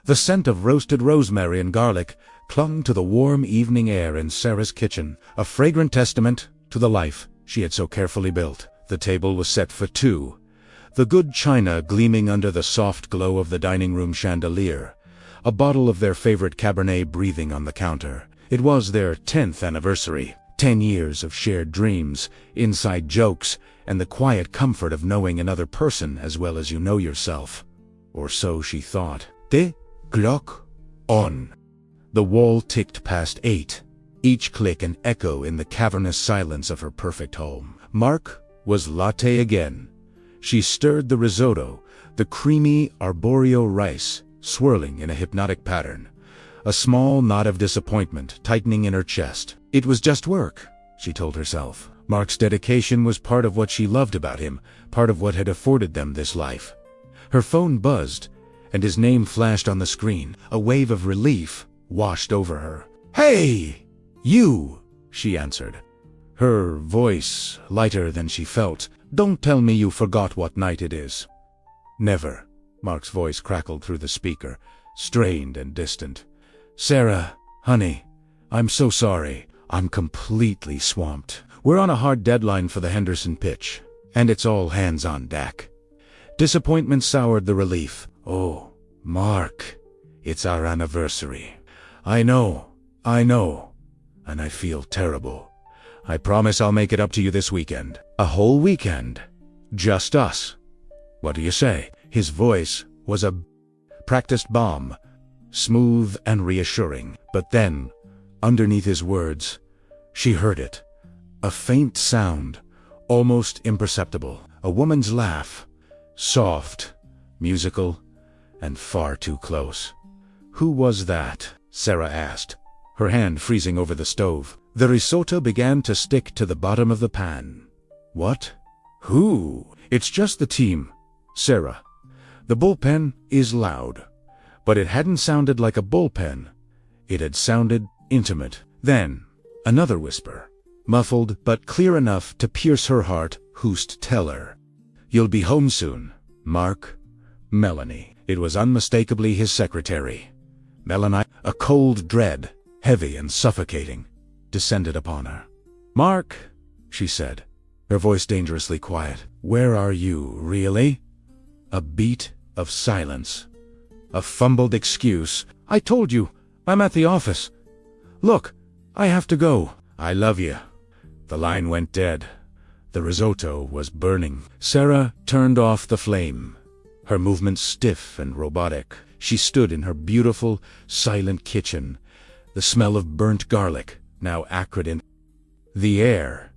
The scent of roasted rosemary and garlic clung to the warm evening air in Sarah's kitchen, a fragrant testament to the life she had so carefully built. The table was set for two, the good china gleaming under the soft glow of the dining room chandelier, a bottle of their favorite Cabernet breathing on the counter. It was their 10th anniversary, 10 years of shared dreams, inside jokes, and the quiet comfort of knowing another person as well as you know yourself. Or so she thought. The clock on. The wall ticked past 8, each click an echo in the cavernous silence of her perfect home. Mark was latte again. She stirred the risotto, the creamy arborio rice, swirling in a hypnotic pattern, a small knot of disappointment tightening in her chest. It was just work, she told herself. Mark's dedication was part of what she loved about him, part of what had afforded them this life. Her phone buzzed, and his name flashed on the screen. A wave of relief washed over her. "Hey! You!" she answered, her voice lighter than she felt. "Don't tell me you forgot what night it is." "Never." Mark's voice crackled through the speaker, strained and distant. "Sarah, honey, I'm so sorry. I'm completely swamped. We're on a hard deadline for the Henderson pitch, and it's all hands on deck." Disappointment soured the relief. "Oh, Mark, it's our anniversary. I know, and I feel terrible. I promise I'll make it up to you this weekend. A whole weekend. Just us. What do you say?" His voice was a practiced bomb, smooth and reassuring. But then, underneath his words, she heard it. A faint sound, almost imperceptible. A woman's laugh. Soft, musical, and far too close. "Who was that?" Sarah asked, her hand freezing over the stove. The risotto began to stick to the bottom of the pan. "What? Who?" "It's just the team, Sarah. The bullpen is loud." But it hadn't sounded like a bullpen. It had sounded intimate. Then, another whisper, muffled but clear enough to pierce her heart. "Who'st tell her? You'll be home soon, Mark." Melanie. It was unmistakably his secretary. Melanie. A cold dread, heavy and suffocating, descended upon her. "Mark," she said, her voice dangerously quiet. "Where are you, really?" A beat of silence. A fumbled excuse. "I told you, I'm at the office. Look, I have to go." "I love you." The line went dead. The risotto was burning. Sarah turned off the flame, her movements stiff and robotic. She stood in her beautiful, silent kitchen, the smell of burnt garlic, now acrid in the air.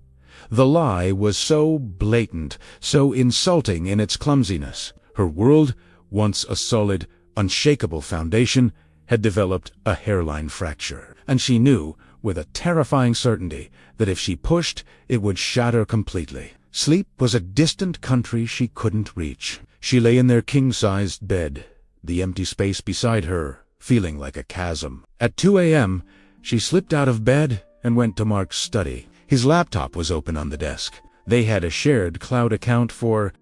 The lie was so blatant, so insulting in its clumsiness. Her world, once a solid, unshakable foundation, had developed a hairline fracture, and she knew, with a terrifying certainty, that if she pushed, it would shatter completely. Sleep was a distant country she couldn't reach. She lay in their king-sized bed, the empty space beside her feeling like a chasm. At 2 a.m., she slipped out of bed and went to Mark's study. His laptop was open on the desk. They had a shared cloud account for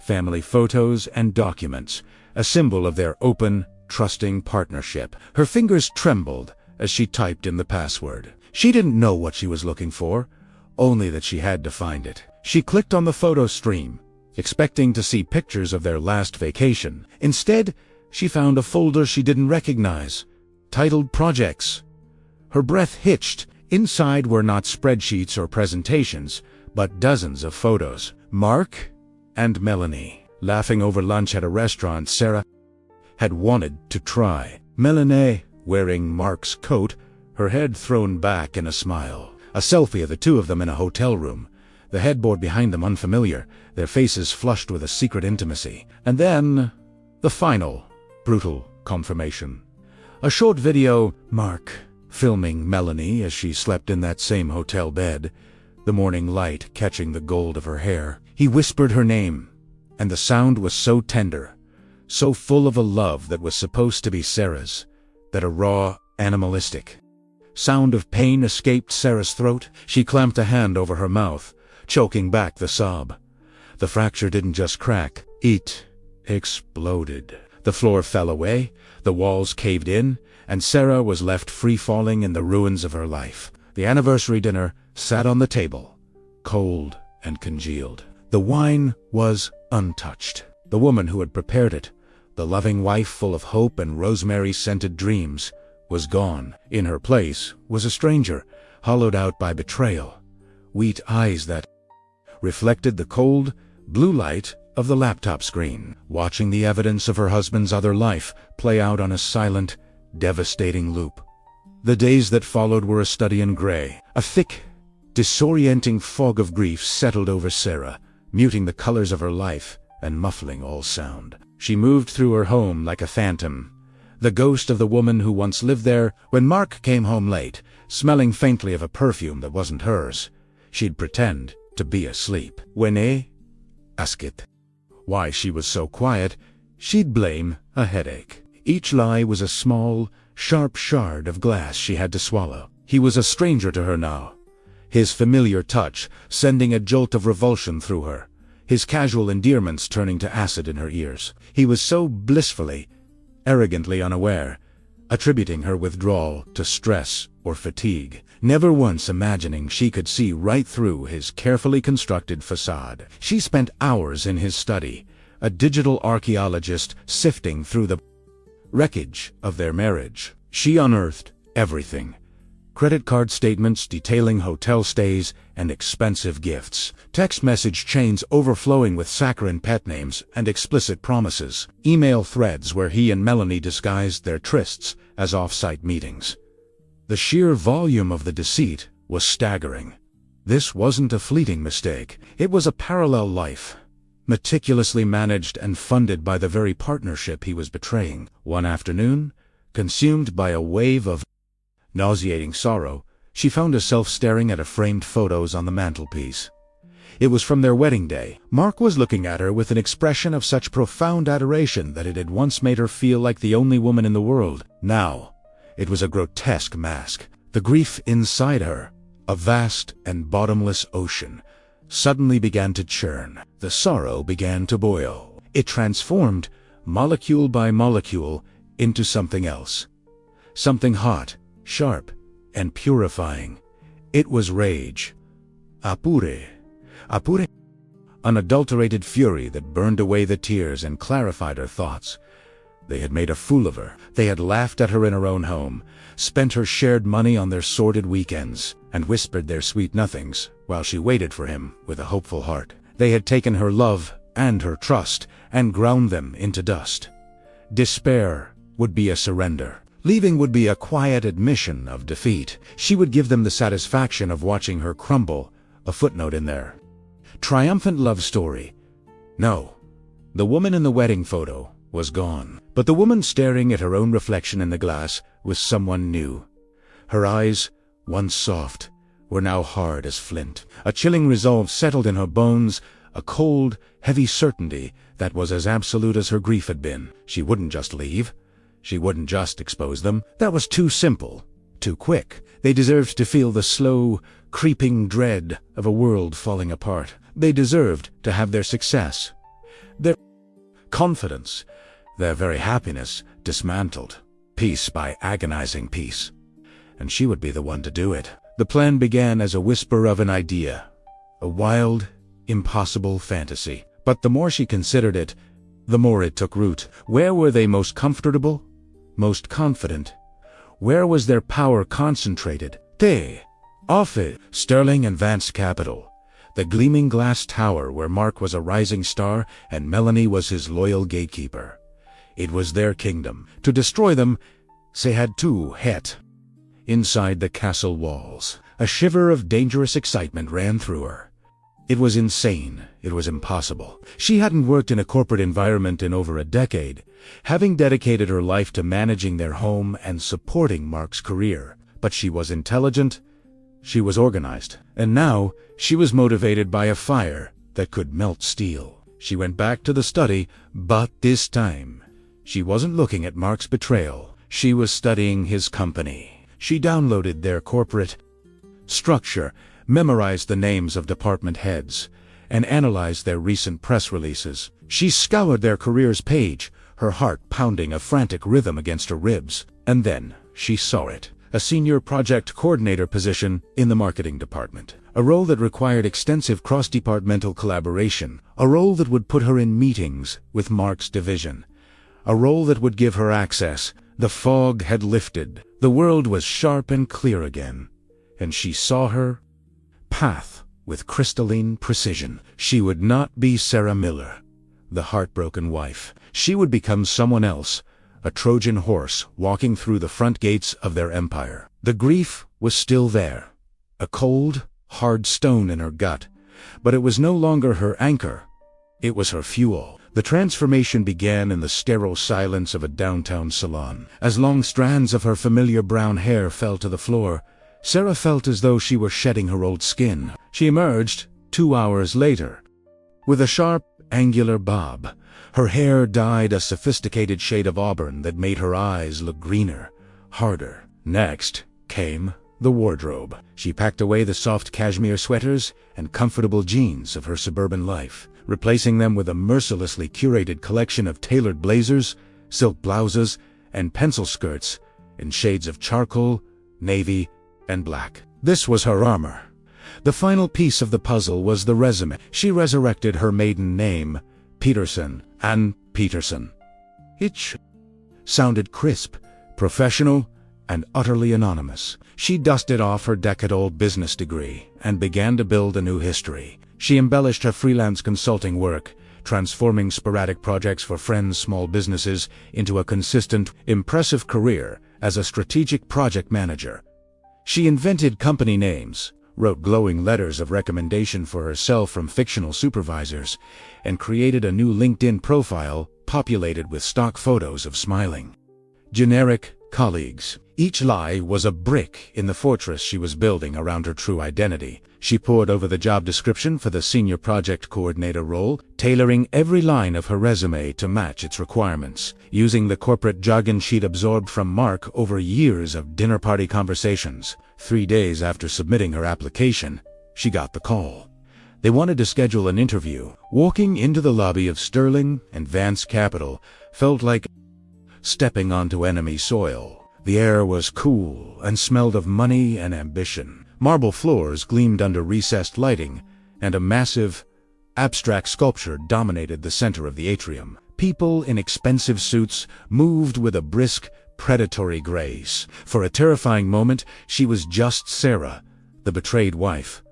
family photos and documents, a symbol of their open, trusting partnership. Her fingers trembled as she typed in the password. She didn't know what she was looking for, only that she had to find it. She clicked on the photo stream, expecting to see pictures of their last vacation. Instead, she found a folder she didn't recognize, titled Projects. Her breath hitched. Inside were not spreadsheets or presentations, but dozens of photos. Mark and Melanie, laughing over lunch at a restaurant Sarah had wanted to try. Melanie, wearing Mark's coat, her head thrown back in a smile. A selfie of the two of them in a hotel room, the headboard behind them unfamiliar, their faces flushed with a secret intimacy. And then, the final, brutal confirmation. A short video, Mark filming Melanie as she slept in that same hotel bed, the morning light catching the gold of her hair. He whispered her name, and the sound was so tender, so full of a love that was supposed to be Sarah's, that a raw, animalistic sound of pain escaped Sarah's throat. She clamped a hand over her mouth, choking back the sob. The fracture didn't just crack, it exploded. The floor fell away, the walls caved in, and Sarah was left free-falling in the ruins of her life. The anniversary dinner sat on the table, cold and congealed. The wine was untouched. The woman who had prepared it, the loving wife full of hope and rosemary-scented dreams, was gone. In her place was a stranger, hollowed out by betrayal, wheat eyes that reflected the cold, blue light of the laptop screen, watching the evidence of her husband's other life play out on a silent, devastating loop. The days that followed were a study in gray. A thick, disorienting fog of grief settled over Sarah, muting the colors of her life and muffling all sound. She moved through her home like a phantom, the ghost of the woman who once lived there. When Mark came home late, smelling faintly of a perfume that wasn't hers, she'd pretend to be asleep. When asked why she was so quiet, she'd blame a headache. Each lie was a small, sharp shard of glass she had to swallow. He was a stranger to her now, his familiar touch sending a jolt of revulsion through her, his casual endearments turning to acid in her ears. He was so blissfully, arrogantly unaware, attributing her withdrawal to stress or fatigue, never once imagining she could see right through his carefully constructed facade. She spent hours in his study, a digital archaeologist sifting through the wreckage of their marriage. She unearthed everything: credit card statements detailing hotel stays and expensive gifts, text message chains overflowing with saccharine pet names and explicit promises, email threads where he and Melanie disguised their trysts as off-site meetings. The sheer volume of the deceit was staggering. This wasn't a fleeting mistake. It was a parallel life, meticulously managed and funded by the very partnership he was betraying. One afternoon, consumed by a wave of nauseating sorrow, she found herself staring at a framed photos on the mantelpiece. It was from their wedding day. Mark was looking at her with an expression of such profound adoration that it had once made her feel like the only woman in the world. Now, it was a grotesque mask. The grief inside her, a vast and bottomless ocean, suddenly began to churn. The sorrow began to boil. It transformed, molecule by molecule, into something else. Something hot, sharp, and purifying. It was rage. Apure. Unadulterated fury that burned away the tears and clarified her thoughts. They had made a fool of her. They had laughed at her in her own home, spent her shared money on their sordid weekends, and whispered their sweet nothings while she waited for him with a hopeful heart. They had taken her love and her trust and ground them into dust. Despair would be a surrender. Leaving would be a quiet admission of defeat. She would give them the satisfaction of watching her crumble, a footnote in their triumphant love story. No, the woman in the wedding photo was gone. But the woman staring at her own reflection in the glass was someone new. Her eyes, once soft, were now hard as flint. A chilling resolve settled in her bones, a cold, heavy certainty that was as absolute as her grief had been. She wouldn't just leave. She wouldn't just expose them. That was too simple, too quick. They deserved to feel the slow, creeping dread of a world falling apart. They deserved to have their success, their confidence, their very happiness dismantled, piece by agonizing piece. And she would be the one to do it. The plan began as a whisper of an idea, a wild, impossible fantasy. But the more she considered it, the more it took root. Where were they most comfortable, most confident? Where was their power concentrated? Office, Sterling and Vance Capital, the gleaming glass tower where Mark was a rising star and Melanie was his loyal gatekeeper. It was their kingdom. To destroy them, they had to hit. Inside the castle walls, a shiver of dangerous excitement ran through her. It was insane. It was impossible. She hadn't worked in a corporate environment in over a decade, having dedicated her life to managing their home and supporting Mark's career. But she was intelligent, she was organized, and now she was motivated by a fire that could melt steel. She went back to the study, but this time, she wasn't looking at Mark's betrayal. She was studying his company. She downloaded their corporate structure, memorized the names of department heads, and analyzed their recent press releases. She scoured their careers page, her heart pounding a frantic rhythm against her ribs. And then she saw it. A senior project coordinator position in the marketing department. A role that required extensive cross-departmental collaboration. A role that would put her in meetings with Mark's division. A role that would give her access. The fog had lifted. The world was sharp and clear again. And she saw her path with crystalline precision. She would not be Sarah Miller, the heartbroken wife. She would become someone else, a Trojan horse walking through the front gates of their empire. The grief was still there, a cold, hard stone in her gut, but it was no longer her anchor. It was her fuel. The transformation began in the sterile silence of a downtown salon. As long strands of her familiar brown hair fell to the floor, Sarah felt as though she were shedding her old skin. She emerged 2 hours later, with a sharp, angular bob. Her hair dyed a sophisticated shade of auburn that made her eyes look greener, harder. Next came the wardrobe. She packed away the soft cashmere sweaters and comfortable jeans of her suburban life, replacing them with a mercilessly curated collection of tailored blazers, silk blouses, and pencil skirts in shades of charcoal, navy, and black. This was her armor. The final piece of the puzzle was the resume. She resurrected her maiden name, Peterson, and Peterson. It sounded crisp, professional, and utterly anonymous. She dusted off her decade-old business degree and began to build a new history. She embellished her freelance consulting work, transforming sporadic projects for friends' small businesses into a consistent, impressive career as a strategic project manager. She invented company names, wrote glowing letters of recommendation for herself from fictional supervisors, and created a new LinkedIn profile populated with stock photos of smiling, generic colleagues. Each lie was a brick in the fortress she was building around her true identity. She pored over the job description for the senior project coordinator role, tailoring every line of her resume to match its requirements, using the corporate jargon she'd absorbed from Mark over years of dinner party conversations. 3 days after submitting her application, she got the call. They wanted to schedule an interview. Walking into the lobby of Sterling and Vance Capital felt like stepping onto enemy soil. The air was cool and smelled of money and ambition. Marble floors gleamed under recessed lighting, and a massive, abstract sculpture dominated the center of the atrium. People in expensive suits moved with a brisk, predatory grace. For a terrifying moment, she was just Sarah, the betrayed wife,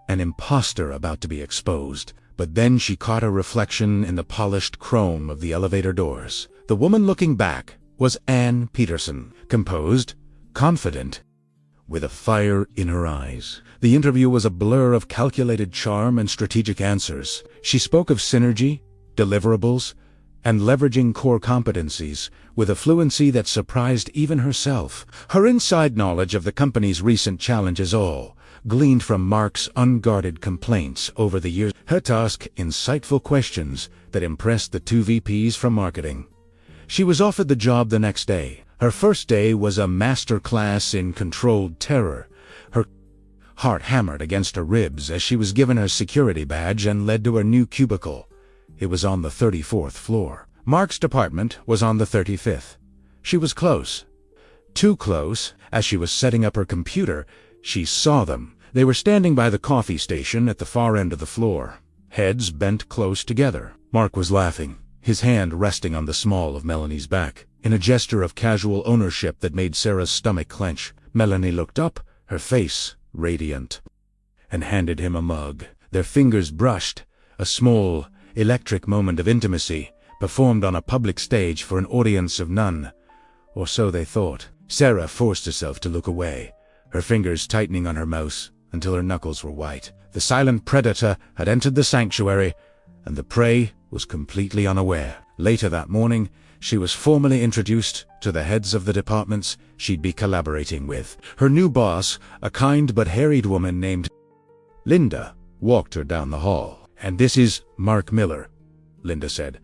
an imposter about to be exposed. But then she caught a reflection in the polished chrome of the elevator doors. The woman looking back was Ann Peterson, composed, confident, with a fire in her eyes. The interview was a blur of calculated charm and strategic answers. She spoke of synergy, deliverables, and leveraging core competencies with a fluency that surprised even herself. Her inside knowledge of the company's recent challenges all gleaned from Mark's unguarded complaints over the years. Her task, insightful questions that impressed the 2 VPs from marketing. She was offered the job the next day. Her first day was a master class in controlled terror. Her heart hammered against her ribs as she was given her security badge and led to her new cubicle. It was on the 34th floor. Mark's department was on the 35th. She was close. Too close. As she was setting up her computer, she saw them. They were standing by the coffee station at the far end of the floor, heads bent close together. Mark was laughing, his hand resting on the small of Melanie's back, in a gesture of casual ownership that made Sarah's stomach clench. Melanie looked up, her face radiant, and handed him a mug. Their fingers brushed, a small, electric moment of intimacy, performed on a public stage for an audience of none. Or so they thought. Sarah forced herself to look away, her fingers tightening on her mouse until her knuckles were white. The silent predator had entered the sanctuary, and the prey was completely unaware. Later that morning, she was formally introduced to the heads of the departments she'd be collaborating with. Her new boss, a kind but harried woman named Linda, walked her down the hall. "And this is Mark Miller," Linda said,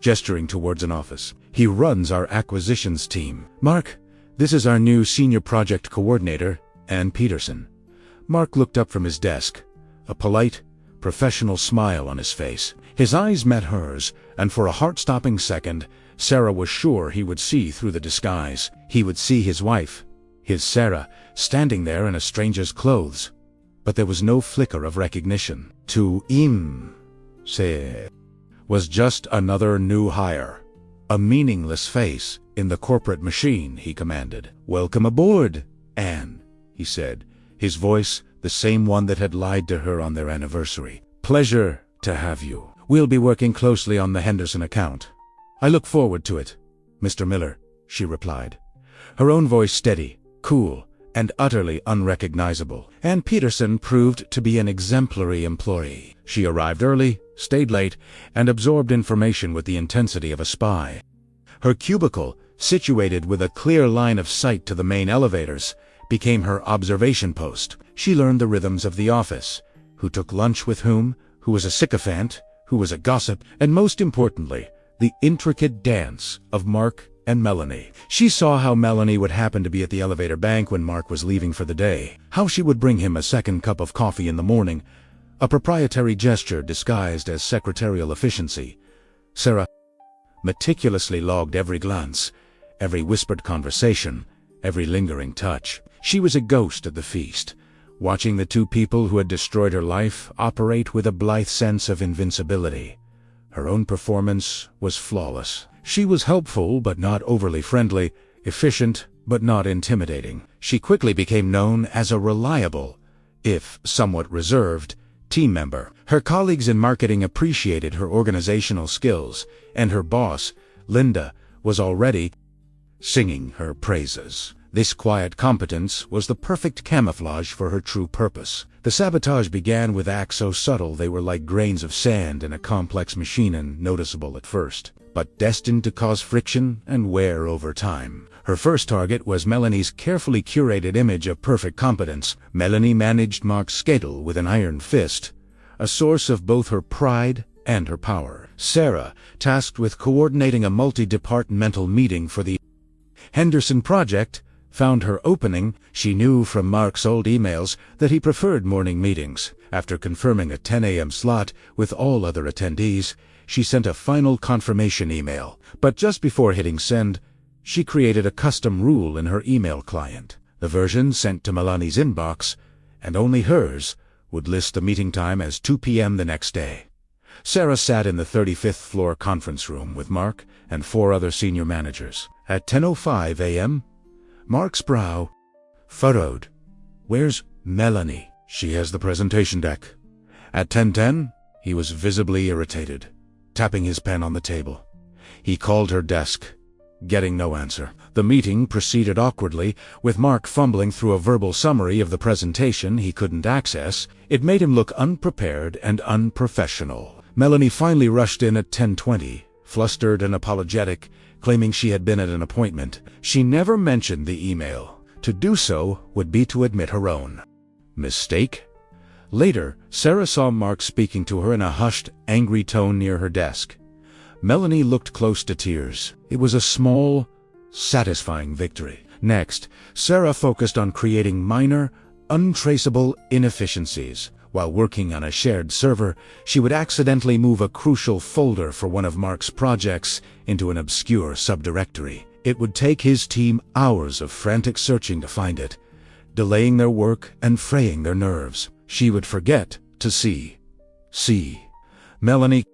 gesturing towards an office. "He runs our acquisitions team. Mark, this is our new senior project coordinator, Ann Peterson." Mark looked up from his desk, a polite, professional smile on his face. His eyes met hers, and for a heart-stopping second, Sarah was sure he would see through the disguise. He would see his wife, his Sarah, standing there in a stranger's clothes. But there was no flicker of recognition. To se was just another new hire. A meaningless face in the corporate machine, he commanded. "Welcome aboard, Anne," he said, his voice the same one that had lied to her on their anniversary. "Pleasure to have you. We'll be working closely on the Henderson account." "I look forward to it, Mr. Miller," she replied, her own voice steady, cool, and utterly unrecognizable. Anne Peterson proved to be an exemplary employee. She arrived early, stayed late, and absorbed information with the intensity of a spy. Her cubicle, situated with a clear line of sight to the main elevators, became her observation post. She learned the rhythms of the office, who took lunch with whom, who was a sycophant, who was a gossip, and most importantly, the intricate dance of Mark and Melanie. She saw how Melanie would happen to be at the elevator bank when Mark was leaving for the day, how she would bring him a second cup of coffee in the morning, a proprietary gesture disguised as secretarial efficiency. Sarah meticulously logged every glance, every whispered conversation, every lingering touch. She was a ghost at the feast, watching the two people who had destroyed her life operate with a blithe sense of invincibility. Her own performance was flawless. She was helpful but not overly friendly, efficient but not intimidating. She quickly became known as a reliable, if somewhat reserved, team member. Her colleagues in marketing appreciated her organizational skills, and her boss, Linda, was already singing her praises. This quiet competence was the perfect camouflage for her true purpose. The sabotage began with acts so subtle they were like grains of sand in a complex machine and noticeable at first, but destined to cause friction and wear over time. Her first target was Melanie's carefully curated image of perfect competence. Melanie managed Mark's schedule with an iron fist, a source of both her pride and her power. Sarah, tasked with coordinating a multi-departmental meeting for the Henderson project, found her opening. She knew from Mark's old emails that he preferred morning meetings. After confirming a 10 a.m. slot with all other attendees, she sent a final confirmation email. But just before hitting send, she created a custom rule in her email client. The version sent to Melanie's inbox, and only hers, would list the meeting time as 2 p.m. the next day. Sarah sat in the 35th floor conference room with Mark and 4 other senior managers. At 10:05 a.m., Mark's brow furrowed. "Where's Melanie?" "She has the presentation deck." At 10:10, he was visibly irritated, tapping his pen on the table. He called her desk, getting no answer. The meeting proceeded awkwardly, with Mark fumbling through a verbal summary of the presentation he couldn't access. It made him look unprepared and unprofessional. Melanie finally rushed in at 10:20, flustered and apologetic, claiming she had been at an appointment. She never mentioned the email. To do so would be to admit her own mistake. Later, Sarah saw Mark speaking to her in a hushed, angry tone near her desk. Melanie looked close to tears. It was a small, satisfying victory. Next, Sarah focused on creating minor, untraceable inefficiencies. While working on a shared server, she would accidentally move a crucial folder for one of Mark's projects into an obscure subdirectory. It would take his team hours of frantic searching to find it, delaying their work and fraying their nerves. She would forget to see Melanie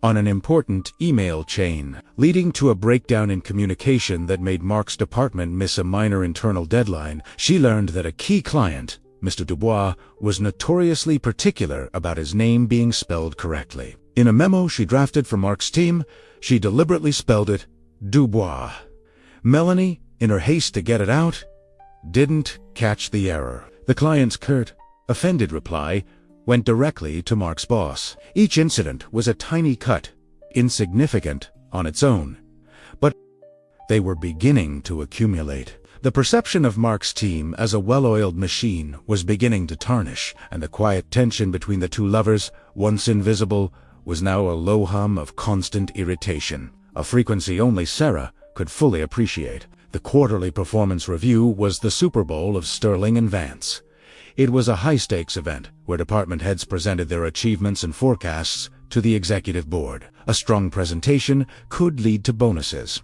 on an important email chain, leading to a breakdown in communication that made Mark's department miss a minor internal deadline. She learned that a key client, Mr. Dubois, was notoriously particular about his name being spelled correctly. In a memo she drafted for Mark's team, she deliberately spelled it Dubois. Melanie, in her haste to get it out, didn't catch the error. The client's curt, offended reply went directly to Mark's boss. Each incident was a tiny cut, insignificant on its own, but they were beginning to accumulate. The perception of Mark's team as a well-oiled machine was beginning to tarnish, and the quiet tension between the two lovers, once invisible, was now a low hum of constant irritation, a frequency only Sarah could fully appreciate. The quarterly performance review was the Super Bowl of Sterling and Vance. It was a high-stakes event where department heads presented their achievements and forecasts to the executive board. A strong presentation could lead to bonuses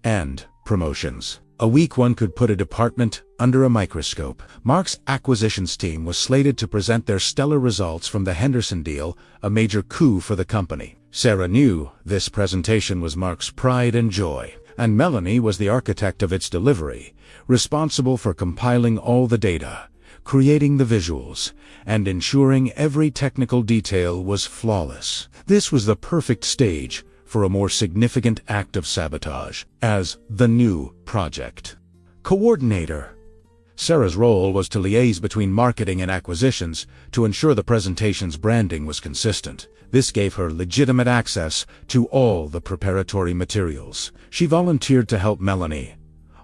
and promotions. A weak one could put a department under a microscope. Mark's acquisitions team was slated to present their stellar results from the Henderson deal, a major coup for the company. Sarah knew this presentation was Mark's pride and joy, and Melanie was the architect of its delivery, responsible for compiling all the data, creating the visuals, and ensuring every technical detail was flawless. This was the perfect stage for a more significant act of sabotage, as the new project coordinator. Sarah's role was to liaise between marketing and acquisitions to ensure the presentation's branding was consistent. This gave her legitimate access to all the preparatory materials. She volunteered to help Melanie,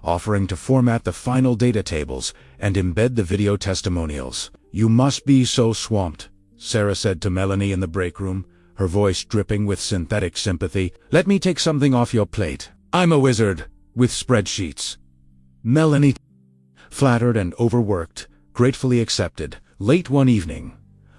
offering to format the final data tables and embed the video testimonials. "You must be so swamped," Sarah said to Melanie in the break room, her voice dripping with synthetic sympathy. "Let me take something off your plate. I'm a wizard with spreadsheets." Melanie, flattered and overworked, gratefully accepted. Late one evening,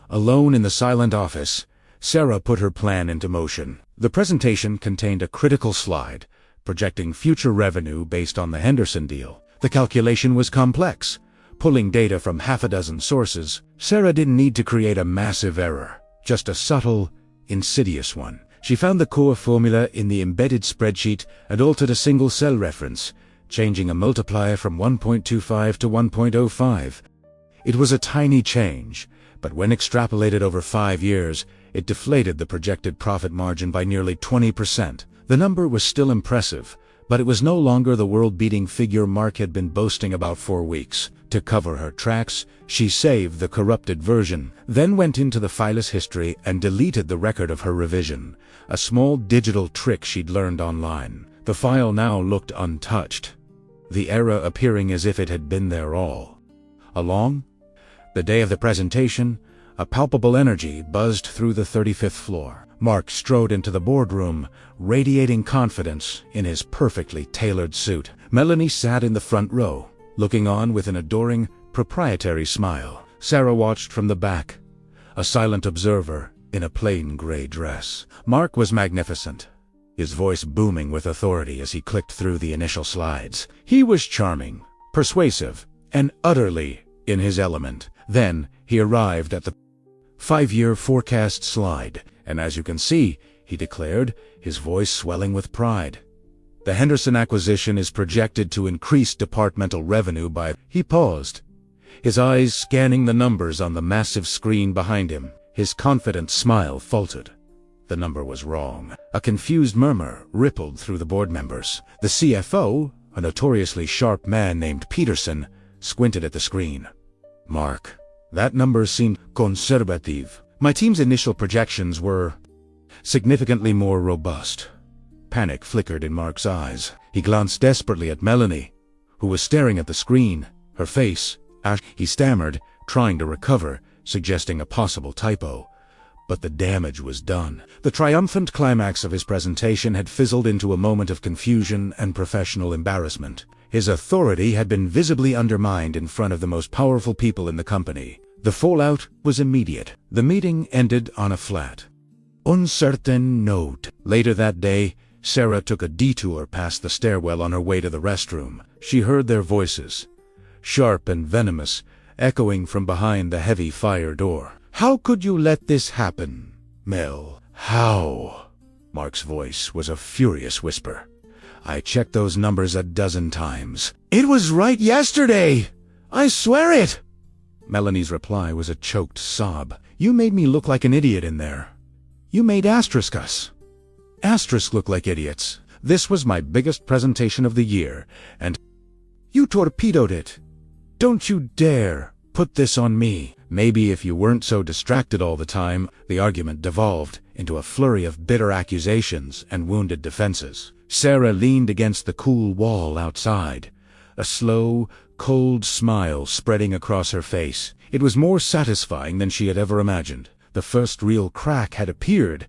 alone in the silent office, Sarah put her plan into motion. The presentation contained a critical slide, projecting future revenue based on the Henderson deal. The calculation was complex, pulling data from half a dozen sources. Sarah didn't need to create a massive error, just a subtle, insidious one. She found the core formula in the embedded spreadsheet and altered a single cell reference, changing a multiplier from 1.25 to 1.05. It was a tiny change, but when extrapolated over 5 years, it deflated the projected profit margin by nearly 20%. The number was still impressive, but it was no longer the world-beating figure Mark had been boasting about for weeks. To cover her tracks, she saved the corrupted version, then went into the file's history and deleted the record of her revision, a small digital trick she'd learned online. The file now looked untouched, the error appearing as if it had been there all along. The day of the presentation, a palpable energy buzzed through the 35th floor. Mark strode into the boardroom, radiating confidence in his perfectly tailored suit. Melanie sat in the front row, looking on with an adoring, proprietary smile. Sarah watched from the back, a silent observer in a plain gray dress. Mark was magnificent, his voice booming with authority as he clicked through the initial slides. He was charming, persuasive, and utterly in his element. Then he arrived at the 5-year forecast slide, and as you can see, he declared, his voice swelling with pride, "The Henderson acquisition is projected to increase departmental revenue by..." He paused, his eyes scanning the numbers on the massive screen behind him. His confident smile faltered. The number was wrong. A confused murmur rippled through the board members. The CFO, a notoriously sharp man named Peterson, squinted at the screen. "Mark, that number seemed conservative. My team's initial projections were significantly more robust." Panic flickered in Mark's eyes. He glanced desperately at Melanie, who was staring at the screen, her face ash. He stammered, trying to recover, suggesting a possible typo. But the damage was done. The triumphant climax of his presentation had fizzled into a moment of confusion and professional embarrassment. His authority had been visibly undermined in front of the most powerful people in the company. The fallout was immediate. The meeting ended on a flat, uncertain note. Later that day, Sarah took a detour past the stairwell on her way to the restroom. She heard their voices, sharp and venomous, echoing from behind the heavy fire door. "How could you let this happen, Mel? How?" Mark's voice was a furious whisper. "I checked those numbers a dozen times. It was right yesterday! I swear it!" Melanie's reply was a choked sob. "You made me look like an idiot in there. You made us look like idiots. This was my biggest presentation of the year, and you torpedoed it. Don't you dare put this on me." Maybe if you weren't so distracted all the time. The argument devolved into a flurry of bitter accusations and wounded defenses. Sarah leaned against the cool wall outside, a slow, cold smile spreading across her face. It was more satisfying than she had ever imagined. The first real crack had appeared,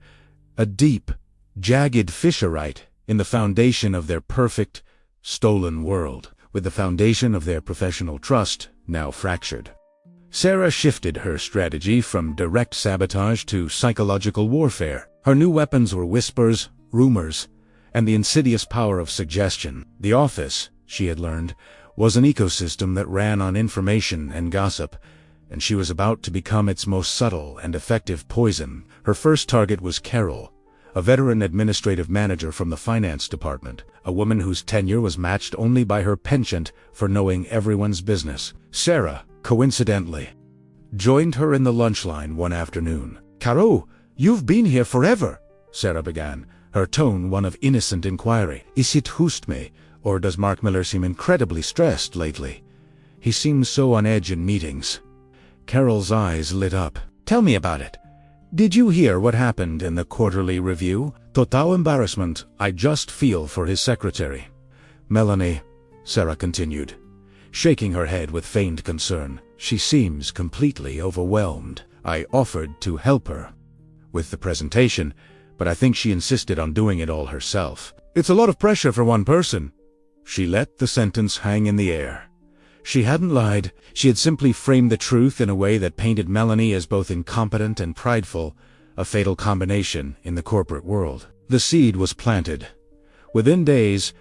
a deep, jagged fissurite in the foundation of their perfect, stolen world, with the foundation of their professional trust now fractured. Sarah shifted her strategy from direct sabotage to psychological warfare. Her new weapons were whispers, rumors, and the insidious power of suggestion. The office, she had learned, was an ecosystem that ran on information and gossip, and she was about to become its most subtle and effective poison. Her first target was Carol, a veteran administrative manager from the finance department, a woman whose tenure was matched only by her penchant for knowing everyone's business. Sarah, coincidentally, joined her in the lunch line one afternoon. "Caro, you've been here forever," Sarah began, her tone one of innocent inquiry. "Is it just me, or does Mark Miller seem incredibly stressed lately? He seems so on edge in meetings." Carol's eyes lit up. "Tell me about it. Did you hear what happened in the quarterly review? Total embarrassment. I just feel for his secretary." "Melanie," Sarah continued, shaking her head with feigned concern. "She seems completely overwhelmed. I offered to help her with the presentation, but I think she insisted on doing it all herself. It's a lot of pressure for one person." She let the sentence hang in the air. She hadn't lied. She had simply framed the truth in a way that painted Melanie as both incompetent and prideful, a fatal combination in the corporate world. The seed was planted. Within days,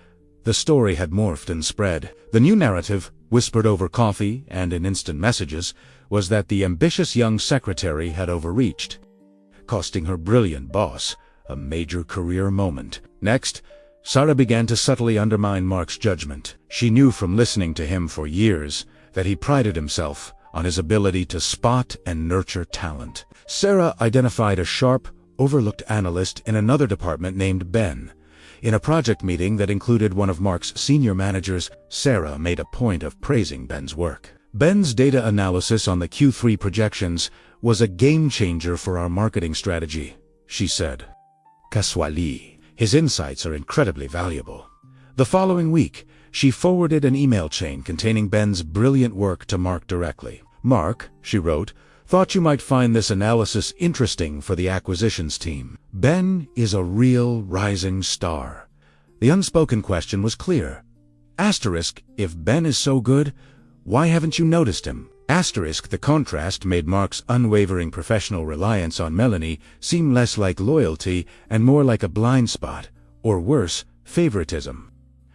the story had morphed and spread. The new narrative, whispered over coffee and in instant messages, was that the ambitious young secretary had overreached, costing her brilliant boss a major career moment. Next, Sarah began to subtly undermine Mark's judgment. She knew from listening to him for years that he prided himself on his ability to spot and nurture talent. Sarah identified a sharp, overlooked analyst in another department named Ben. In a project meeting that included one of Mark's senior managers, Sarah made a point of praising Ben's work. "Ben's data analysis on the Q3 projections was a game changer for our marketing strategy," she said. "Casually. His insights are incredibly valuable." The following week, she forwarded an email chain containing Ben's brilliant work to Mark directly. "Mark," she wrote, "thought you might find this analysis interesting for the acquisitions team. Ben is a real rising star." The unspoken question was clear. Asterisk, if Ben is so good, why haven't you noticed him? Asterisk, the contrast made Mark's unwavering professional reliance on Melanie seem less like loyalty and more like a blind spot, or worse, favoritism.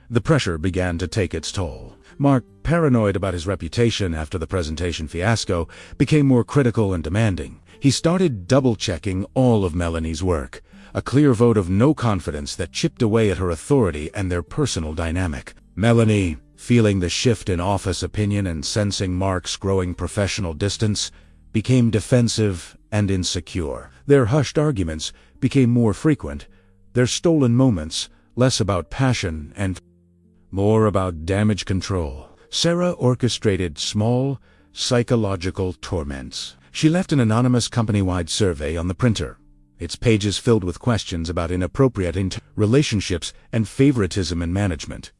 The pressure began to take its toll. Mark, paranoid about his reputation after the presentation fiasco, became more critical and demanding. He started double-checking all of Melanie's work, a clear vote of no confidence that chipped away at her authority and their personal dynamic. Melanie, feeling the shift in office opinion and sensing Mark's growing professional distance, became defensive and insecure. Their hushed arguments became more frequent, their stolen moments less about passion and more about damage control. Sarah orchestrated small, psychological torments. She left an anonymous company-wide survey on the printer, its pages filled with questions about inappropriate relationships and favoritism in management.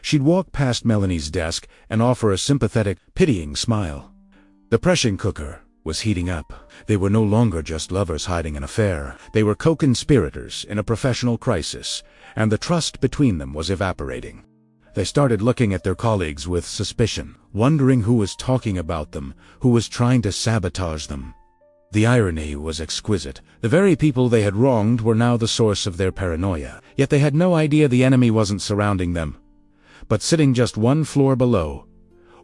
She'd walk past Melanie's desk and offer a sympathetic, pitying smile. The pressure cooker was heating up. They were no longer just lovers hiding an affair. They were co-conspirators in a professional crisis, and the trust between them was evaporating. They started looking at their colleagues with suspicion, wondering who was talking about them, who was trying to sabotage them. The irony was exquisite. The very people they had wronged were now the source of their paranoia, yet they had no idea the enemy wasn't surrounding them, but sitting just one floor below,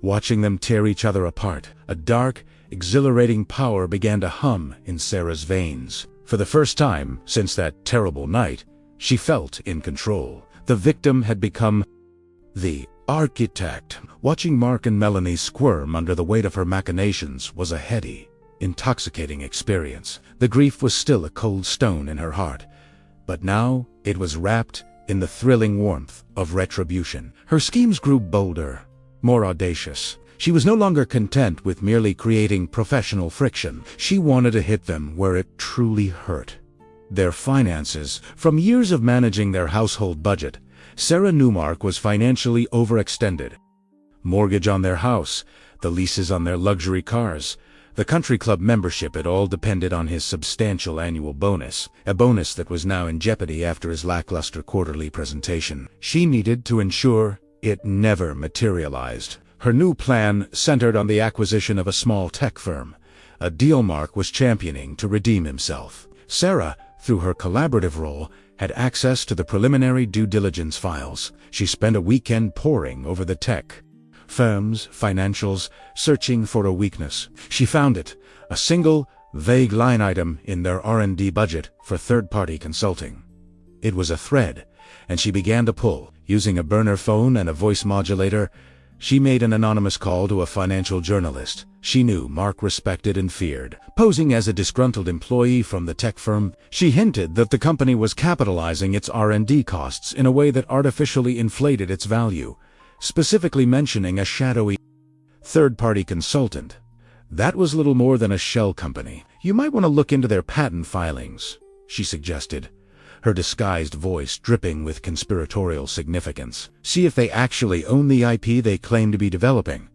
watching them tear each other apart. A dark, exhilarating power began to hum in Sarah's veins. For the first time since that terrible night, she felt in control. The victim had become the architect. Watching Mark and Melanie squirm under the weight of her machinations was a heady, intoxicating experience. The grief was still a cold stone in her heart, but now it was wrapped in the thrilling warmth of retribution. Her schemes grew bolder, more audacious. She was no longer content with merely creating professional friction. She wanted to hit them where it truly hurt. Their finances. From years of managing their household budget, Sarah knew Mark was financially overextended. Mortgage on their house, the leases on their luxury cars, the country club membership, it all depended on his substantial annual bonus, a bonus that was now in jeopardy after his lackluster quarterly presentation. She needed to ensure it never materialized. Her new plan centered on the acquisition of a small tech firm, a deal Mark was championing to redeem himself. Sarah, through her collaborative role, had access to the preliminary due diligence files. She spent a weekend poring over the tech firm's financials, searching for a weakness. She found it, a single, vague line item in their R&D budget for third-party consulting. It was a thread, and she began to pull. Using a burner phone and a voice modulator, she made an anonymous call to a financial journalist she knew Mark respected and feared. Posing as a disgruntled employee from the tech firm, she hinted that the company was capitalizing its R&D costs in a way that artificially inflated its value, specifically mentioning a shadowy third-party consultant. That was little more than a shell company. You might want to look into their patent filings, she suggested, her disguised voice dripping with conspiratorial significance. See if they actually own the IP they claim to be developing.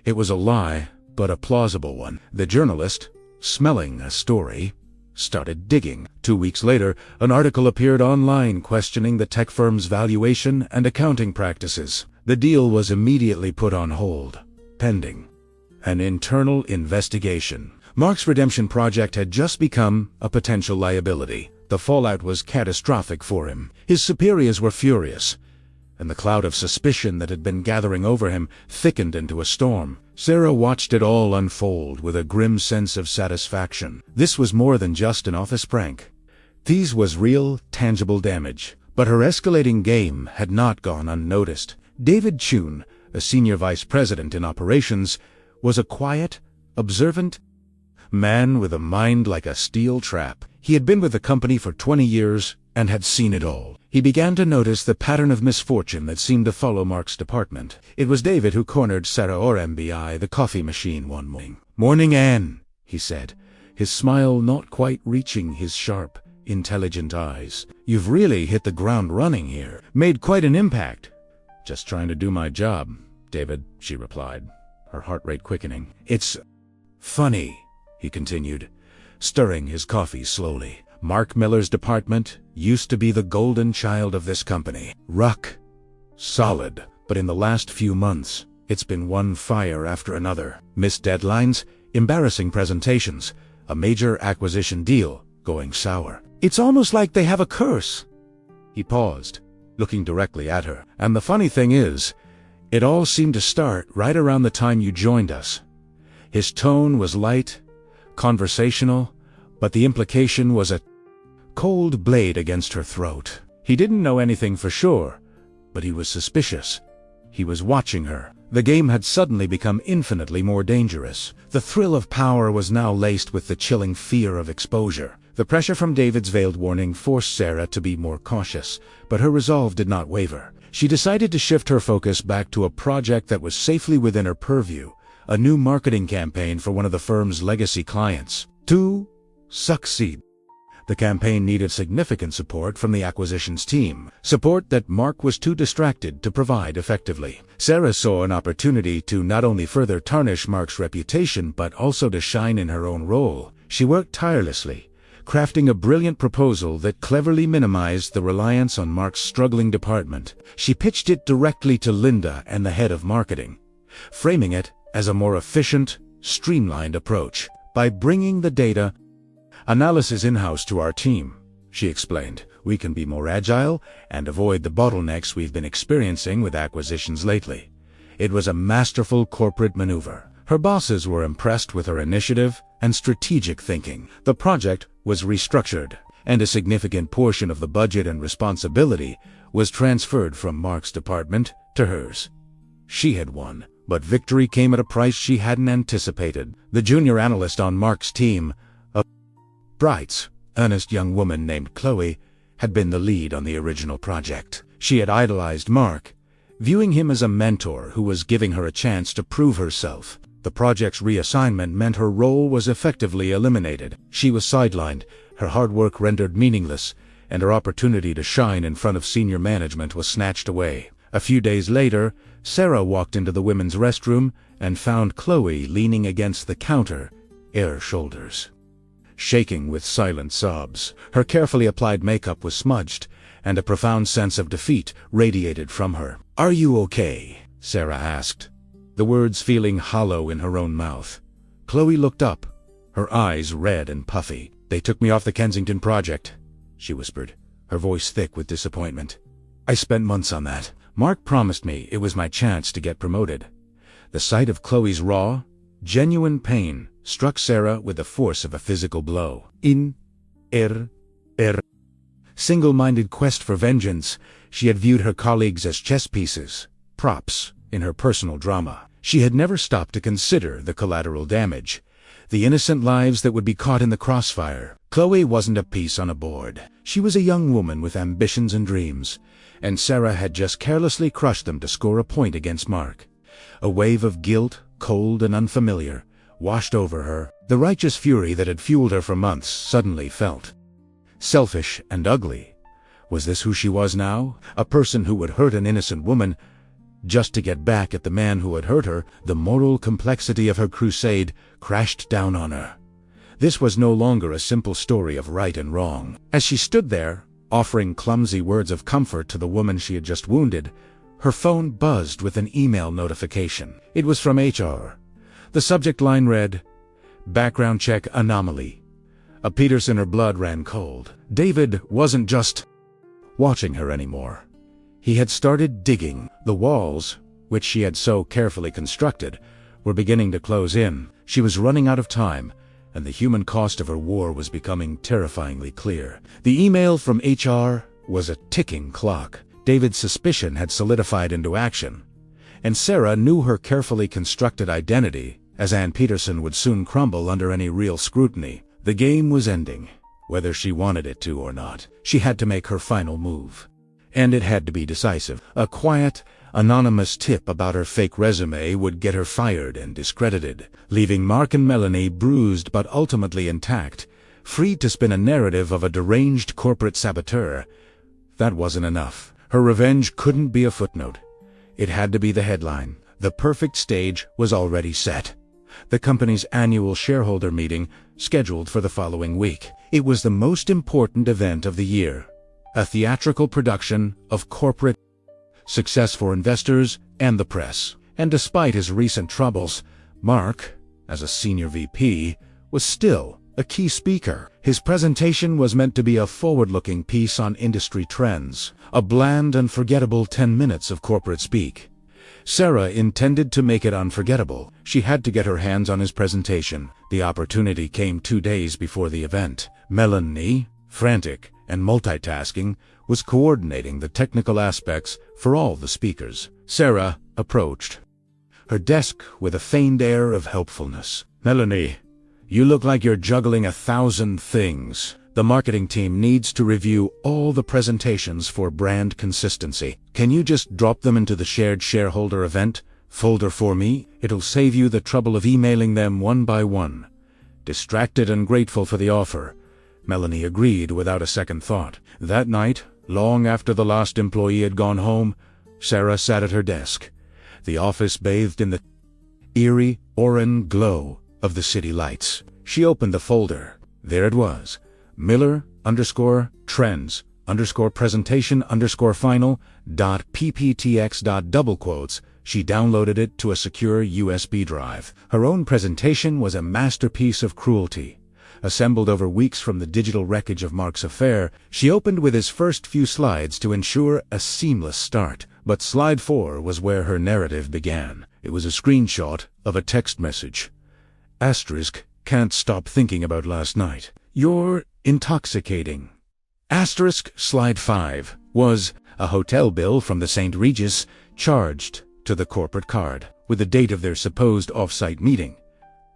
It was a lie, but a plausible one. The journalist, smelling a story, started digging. 2 weeks later, an article appeared online questioning the tech firm's valuation and accounting practices. The deal was immediately put on hold, pending an internal investigation. Mark's redemption project had just become a potential liability. The fallout was catastrophic for him. His superiors were furious, and the cloud of suspicion that had been gathering over him thickened into a storm. Sarah watched it all unfold with a grim sense of satisfaction. This was more than just an office prank. This was real, tangible damage. But her escalating game had not gone unnoticed. David Chun, a senior vice president in operations, was a quiet, observant man with a mind like a steel trap. He had been with the company for 20 years and had seen it all. He began to notice the pattern of misfortune that seemed to follow Mark's department. It was David who cornered Sarah Ormbi, the coffee machine, one morning. "Morning, Anne," he said, his smile not quite reaching his sharp, intelligent eyes. "You've really hit the ground running here. Made quite an impact." "Just trying to do my job, David," she replied, her heart rate quickening. "It's funny," he continued, stirring his coffee slowly. "Mark Miller's department used to be the golden child of this company. Rock solid. But in the last few months, it's been one fire after another. Missed deadlines, embarrassing presentations, a major acquisition deal going sour. It's almost like they have a curse." He paused, looking directly at her. "And the funny thing is, it all seemed to start right around the time you joined us." His tone was light, conversational, but the implication was a cold blade against her throat. He didn't know anything for sure, but he was suspicious. He was watching her. The game had suddenly become infinitely more dangerous. The thrill of power was now laced with the chilling fear of exposure. The pressure from David's veiled warning forced Sarah to be more cautious, but her resolve did not waver. She decided to shift her focus back to a project that was safely within her purview, a new marketing campaign for one of the firm's legacy clients. To succeed, the campaign needed significant support from the acquisitions team, support that Mark was too distracted to provide effectively. Sarah saw an opportunity to not only further tarnish Mark's reputation but also to shine in her own role. She worked tirelessly, crafting a brilliant proposal that cleverly minimized the reliance on Mark's struggling department. She pitched it directly to Linda and the head of marketing, framing it as a more efficient, streamlined approach. "By bringing the data analysis in-house to our team," she explained, "we can be more agile and avoid the bottlenecks we've been experiencing with acquisitions lately." It was a masterful corporate maneuver. Her bosses were impressed with her initiative and strategic thinking. The project was restructured, and a significant portion of the budget and responsibility was transferred from Mark's department to hers. She had won, but victory came at a price she hadn't anticipated. The junior analyst on Mark's team, a bright, earnest young woman named Chloe, had been the lead on the original project. She had idolized Mark, viewing him as a mentor who was giving her a chance to prove herself. The project's reassignment meant her role was effectively eliminated. She was sidelined, her hard work rendered meaningless, and her opportunity to shine in front of senior management was snatched away. A few days later, Sarah walked into the women's restroom and found Chloe leaning against the counter, bare shoulders, shaking with silent sobs. Her carefully applied makeup was smudged, and a profound sense of defeat radiated from her. "Are you okay?" Sarah asked, the words feeling hollow in her own mouth. Chloe looked up, her eyes red and puffy. "They took me off the Kensington project," she whispered, her voice thick with disappointment. "I spent months on that. Mark promised me it was my chance to get promoted." The sight of Chloe's raw, genuine pain struck Sarah with the force of a physical blow. In single-minded quest for vengeance, she had viewed her colleagues as chess pieces, props, in her personal drama. She had never stopped to consider the collateral damage, the innocent lives that would be caught in the crossfire. Chloe wasn't a piece on a board. She was a young woman with ambitions and dreams, and Sarah had just carelessly crushed them to score a point against Mark. A wave of guilt, cold and unfamiliar, washed over her. The righteous fury that had fueled her for months suddenly felt selfish and ugly. Was this who she was now? A person who would hurt an innocent woman just to get back at the man who had hurt her? The moral complexity of her crusade crashed down on her. This was no longer a simple story of right and wrong. As she stood there, offering clumsy words of comfort to the woman she had just wounded, her phone buzzed with an email notification. It was from HR. The subject line read, "Background check anomaly." A Peterson, her blood ran cold. David wasn't just watching her anymore. He had started digging. The walls, which she had so carefully constructed, were beginning to close in. She was running out of time, and the human cost of her war was becoming terrifyingly clear. The email from HR was a ticking clock. David's suspicion had solidified into action, and Sarah knew her carefully constructed identity as Ann Peterson would soon crumble under any real scrutiny. The game was ending, whether she wanted it to or not. She had to make her final move, and it had to be decisive. A quiet, anonymous tip about her fake resume would get her fired and discredited, leaving Mark and Melanie bruised but ultimately intact, free to spin a narrative of a deranged corporate saboteur. That wasn't enough. Her revenge couldn't be a footnote. It had to be the headline. The perfect stage was already set. The company's annual shareholder meeting, scheduled for the following week. It was the most important event of the year, a theatrical production of corporate success for investors and the press. And despite his recent troubles, Mark, as a senior VP, was still a key speaker. His presentation was meant to be a forward-looking piece on industry trends, a bland and forgettable 10 minutes of corporate speak. Sarah intended to make it unforgettable. She had to get her hands on his presentation. The opportunity came 2 days before the event. Melanie, frantic and multitasking, was coordinating the technical aspects for all the speakers. Sarah approached her desk with a feigned air of helpfulness. "Melanie, you look like you're juggling 1,000 things. The marketing team needs to review all the presentations for brand consistency. Can you just drop them into the shared shareholder event folder for me? It'll save you the trouble of emailing them one by one." Distracted and grateful for the offer, Melanie agreed without a second thought. That night, long after the last employee had gone home, Sarah sat at her desk, the office bathed in the eerie orange glow of the city lights. She opened the folder. There it was. Miller_trends_presentation_final.pptx. She downloaded it to a secure USB drive. Her own presentation was a masterpiece of cruelty. Assembled over weeks from the digital wreckage of Mark's affair, she opened with his first few slides to ensure a seamless start. But slide 4 was where her narrative began. It was a screenshot of a text message. Asterisk, can't stop thinking about last night. You're intoxicating. Asterisk, slide 5 was a hotel bill from the St. Regis charged to the corporate card with the date of their supposed off-site meeting.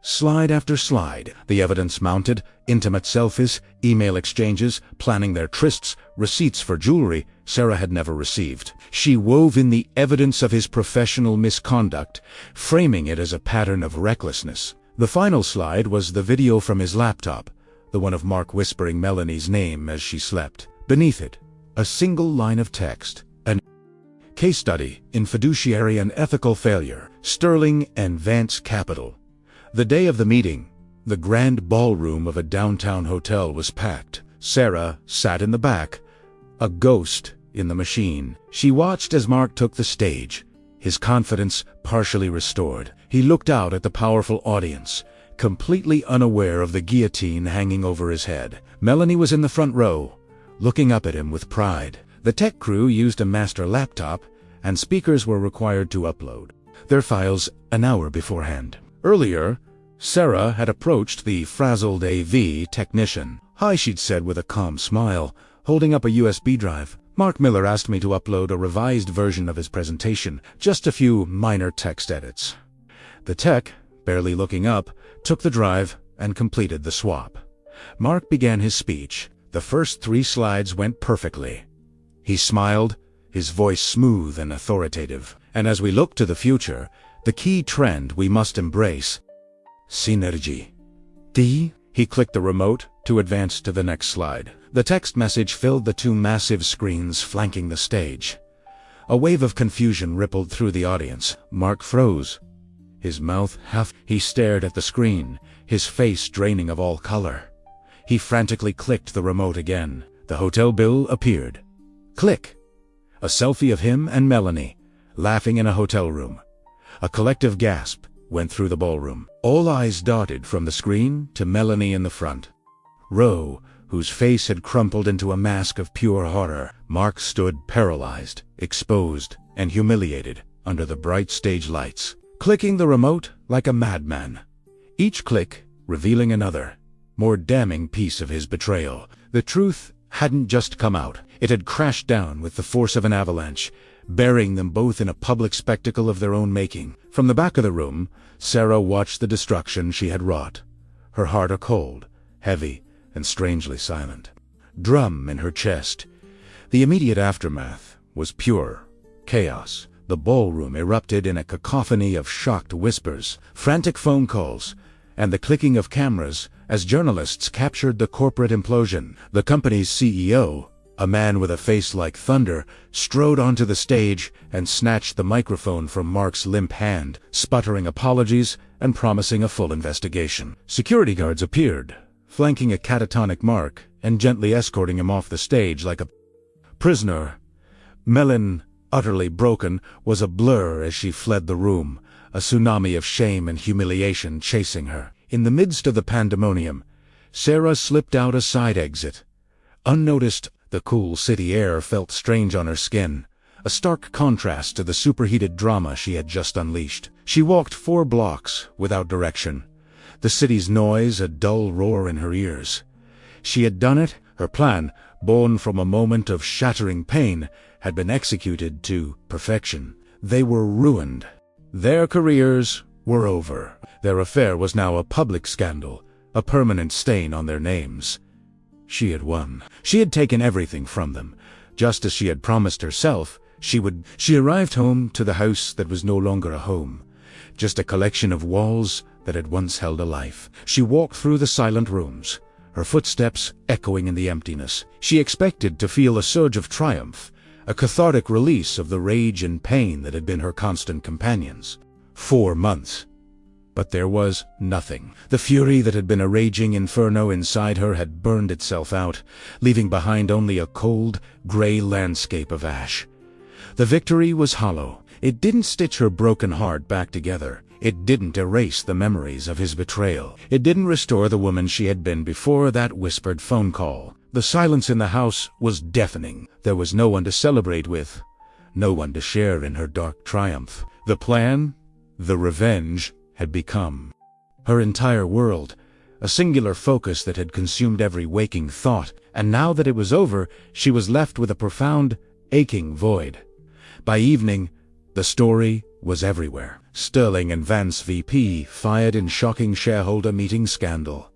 Slide after slide, the evidence mounted, intimate selfies, email exchanges, planning their trysts, receipts for jewelry Sarah had never received. She wove in the evidence of his professional misconduct, framing it as a pattern of recklessness. The final slide was the video from his laptop, the one of Mark whispering Melanie's name as she slept. Beneath it, a single line of text. A case study in fiduciary and ethical failure. Sterling and Vance Capital. The day of the meeting, the grand ballroom of a downtown hotel was packed. Sarah sat in the back, a ghost in the machine. She watched as Mark took the stage, his confidence partially restored. He looked out at the powerful audience, completely unaware of the guillotine hanging over his head. Melanie was in the front row, looking up at him with pride. The tech crew used a master laptop, and speakers were required to upload their files an hour beforehand. Earlier, Sarah had approached the frazzled AV technician. "Hi," she'd said with a calm smile, holding up a USB drive. "Mark Miller asked me to upload a revised version of his presentation, just a few minor text edits." The tech, barely looking up, took the drive and completed the swap. Mark began his speech. The first 3 slides went perfectly. He smiled, his voice smooth and authoritative. "And as we look to the future, the key trend we must embrace: synergy." He clicked the remote to advance to the next slide. The text message filled the 2 massive screens flanking the stage. A wave of confusion rippled through the audience. Mark froze. His mouth he stared at the screen, his face draining of all color. He frantically clicked the remote again. The hotel bill appeared. Click! A selfie of him and Melanie, laughing in a hotel room. A collective gasp went through the ballroom. All eyes darted from the screen to Melanie in the front row, whose face had crumpled into a mask of pure horror. Mark stood paralyzed, exposed, and humiliated under the bright stage lights, clicking the remote like a madman. Each click revealing another, more damning piece of his betrayal. The truth hadn't just come out. It had crashed down with the force of an avalanche, burying them both in a public spectacle of their own making. From the back of the room, Sarah watched the destruction she had wrought, her heart a cold, heavy, and strangely silent drum in her chest. The immediate aftermath was pure chaos. The ballroom erupted in a cacophony of shocked whispers, frantic phone calls, and the clicking of cameras as journalists captured the corporate implosion. The company's CEO, a man with a face like thunder, strode onto the stage and snatched the microphone from Mark's limp hand, sputtering apologies and promising a full investigation. Security guards appeared, flanking a catatonic Mark and gently escorting him off the stage like a prisoner. Melanie, utterly broken, was a blur as she fled the room, a tsunami of shame and humiliation chasing her. In the midst of the pandemonium, Sarah slipped out a side exit. Unnoticed, the cool city air felt strange on her skin, a stark contrast to the superheated drama she had just unleashed. She walked 4 blocks without direction, the city's noise a dull roar in her ears. She had done it. Her plan, born from a moment of shattering pain, had been executed to perfection. They were ruined. Their careers were over. Their affair was now a public scandal, a permanent stain on their names. She had won. She had taken everything from them, just as she had promised herself she would. She arrived home to the house that was no longer a home, just a collection of walls that had once held a life. She walked through the silent rooms, her footsteps echoing in the emptiness. She expected to feel a surge of triumph, a cathartic release of the rage and pain that had been her constant companions. 4 months. But there was nothing. The fury that had been a raging inferno inside her had burned itself out, leaving behind only a cold, gray landscape of ash. The victory was hollow. It didn't stitch her broken heart back together. It didn't erase the memories of his betrayal. It didn't restore the woman she had been before that whispered phone call. The silence in the house was deafening. There was no one to celebrate with, no one to share in her dark triumph. The plan, the revenge, had become her entire world, a singular focus that had consumed every waking thought. And now that it was over, she was left with a profound, aching void. By evening, the story was everywhere. Sterling and Vance VP fired in shocking shareholder meeting scandal.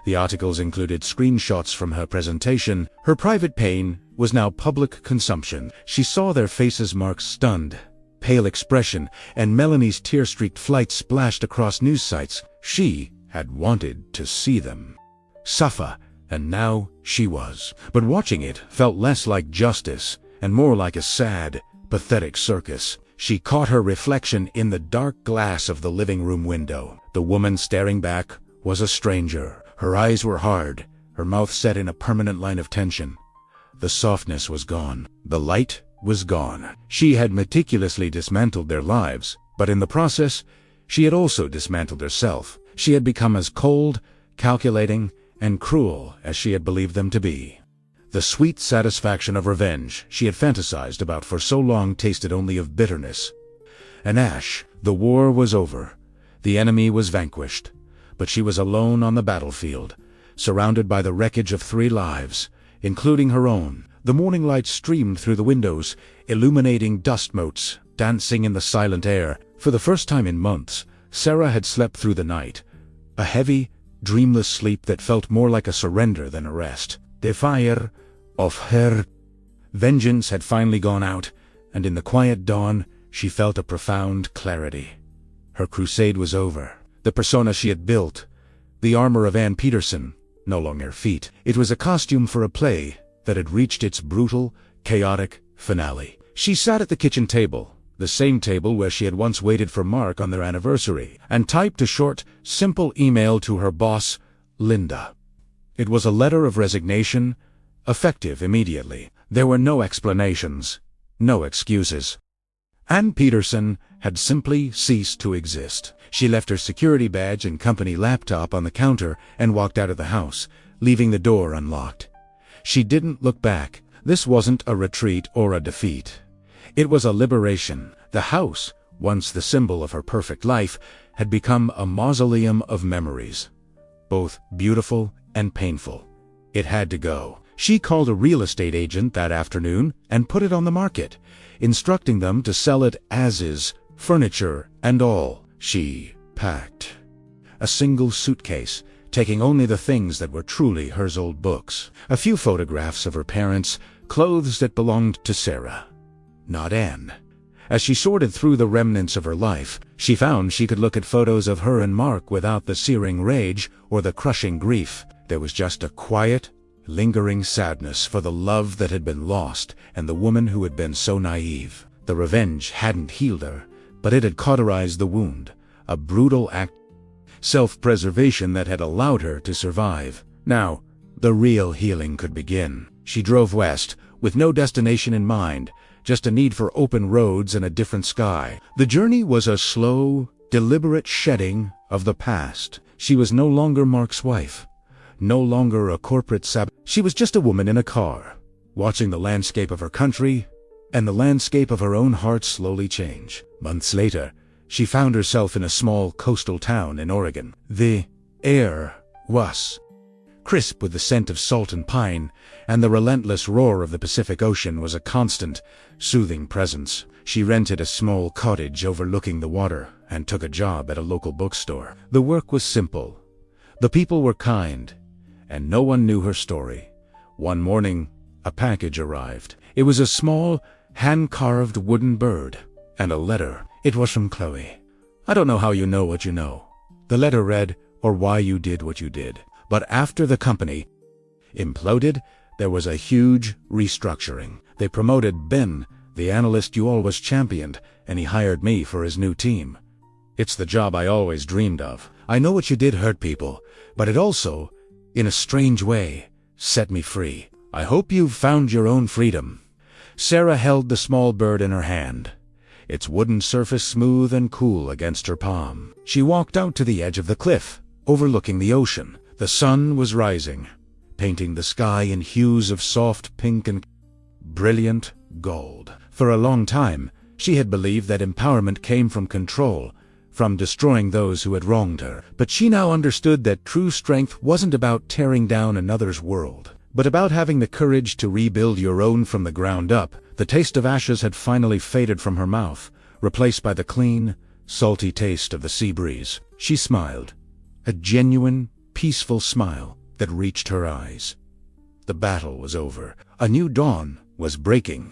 The articles included screenshots from her presentation. Her private pain was now public consumption. She saw their faces Mark's stunned, pale expression, and Melanie's tear-streaked flight splashed across news sites. She had wanted to see them suffer, and now she was. But watching it felt less like justice and more like a sad, pathetic circus. She caught her reflection in the dark glass of the living room window. The woman staring back was a stranger. Her eyes were hard, her mouth set in a permanent line of tension. The softness was gone. The light was gone. She had meticulously dismantled their lives, but in the process, she had also dismantled herself. She had become as cold, calculating, and cruel as she had believed them to be. The sweet satisfaction of revenge she had fantasized about for so long tasted only of bitterness. And Ash, the war was over. The enemy was vanquished. But she was alone on the battlefield, surrounded by the wreckage of 3 lives, including her own. The morning light streamed through the windows, illuminating dust motes, dancing in the silent air. For the first time in months, Sarah had slept through the night, a heavy, dreamless sleep that felt more like a surrender than a rest. The fire of her vengeance had finally gone out, and in the quiet dawn, she felt a profound clarity. Her crusade was over. The persona she had built, the armor of Anne Peterson, no longer feat. It was a costume for a play that had reached its brutal, chaotic finale. She sat at the kitchen table, the same table where she had once waited for Mark on their anniversary, and typed a short, simple email to her boss, Linda. It was a letter of resignation, effective immediately. There were no explanations, no excuses. Anne Peterson had simply ceased to exist. She left her security badge and company laptop on the counter and walked out of the house, leaving the door unlocked. She didn't look back. This wasn't a retreat or a defeat. It was a liberation. The house, once the symbol of her perfect life, had become a mausoleum of memories, both beautiful and painful. It had to go. She called a real estate agent that afternoon and put it on the market, instructing them to sell it as is, furniture and all. She packed a single suitcase, taking only the things that were truly hers: old books, a few photographs of her parents, clothes that belonged to Sarah, not Anne. As she sorted through the remnants of her life, she found she could look at photos of her and Mark without the searing rage or the crushing grief. There was just a quiet, lingering sadness for the love that had been lost and the woman who had been so naive. The revenge hadn't healed her, but it had cauterized the wound, a brutal act of self-preservation that had allowed her to survive. Now, the real healing could begin. She drove west, with no destination in mind, just a need for open roads and a different sky. The journey was a slow, deliberate shedding of the past. She was no longer Mark's wife, no longer a corporate She was just a woman in a car, watching the landscape of her country and the landscape of her own heart slowly change. Months later, she found herself in a small coastal town in Oregon. The air was crisp with the scent of salt and pine, and the relentless roar of the Pacific Ocean was a constant, soothing presence. She rented a small cottage overlooking the water and took a job at a local bookstore. The work was simple. The people were kind, and no one knew her story. One morning, a package arrived. It was a small, hand-carved wooden bird, and a letter. It was from Chloe. "I don't know how you know what you know," the letter read, "or why you did what you did. But after the company imploded, there was a huge restructuring. They promoted Ben, the analyst you always championed, and he hired me for his new team. It's the job I always dreamed of. I know what you did hurt people, but it also, in a strange way, set me free. I hope you've found your own freedom." Sarah held the small bird in her hand, its wooden surface smooth and cool against her palm. She walked out to the edge of the cliff, overlooking the ocean. The sun was rising, painting the sky in hues of soft pink and brilliant gold. For a long time, she had believed that empowerment came from control, from destroying those who had wronged her. But she now understood that true strength wasn't about tearing down another's world, but about having the courage to rebuild your own from the ground up. The taste of ashes had finally faded from her mouth, replaced by the clean, salty taste of the sea breeze. She smiled, a genuine, peaceful smile that reached her eyes. The battle was over. A new dawn was breaking.